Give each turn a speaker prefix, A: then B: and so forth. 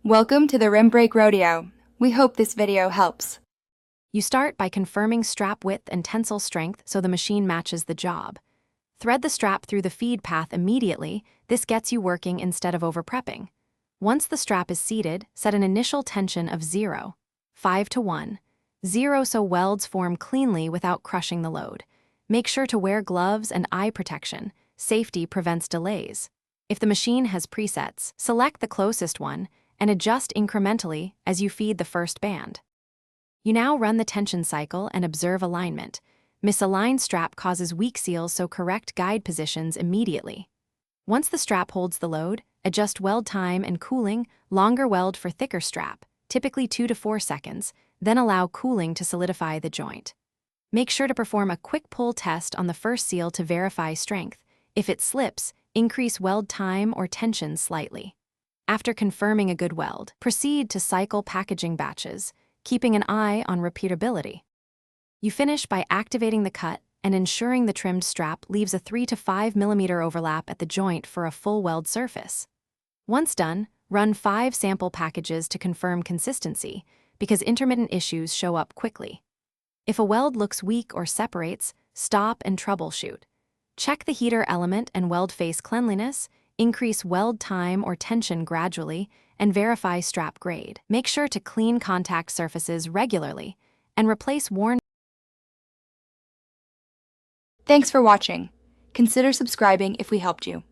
A: Welcome to the Rim Break Rodeo. We hope this video helps.
B: You start by confirming strap width and tensile strength so the machine matches the job. Thread the strap through the feed path immediately. This gets you working instead of over-prepping. Once the strap is seated, set an initial tension of 0, 5 to 1. 0 so welds form cleanly without crushing the load. Make sure to wear gloves and eye protection. Safety prevents delays. If the machine has presets, select the closest one and adjust incrementally as you feed the first band. You now run the tension cycle and observe alignment. Misaligned strap causes weak seals, so correct guide positions immediately. Once the strap holds the load, adjust weld time and cooling, longer weld for thicker strap, typically 2 to 4 seconds, then allow cooling to solidify the joint. Make sure to perform a quick pull test on the first seal to verify strength. If it slips, increase weld time or tension slightly. After confirming a good weld, proceed to cycle packaging batches, keeping an eye on repeatability. You finish by activating the cut and ensuring the trimmed strap leaves a 3 to 5 mm overlap at the joint for a full weld surface. Once done, run 5 sample packages to confirm consistency, because intermittent issues show up quickly. If a weld looks weak or separates, stop and troubleshoot. Check the heater element and weld face cleanliness, increase weld time or tension gradually, and verify strap grade. Make sure to clean contact surfaces regularly and replace worn.
A: Thanks for watching. Consider subscribing if we helped you.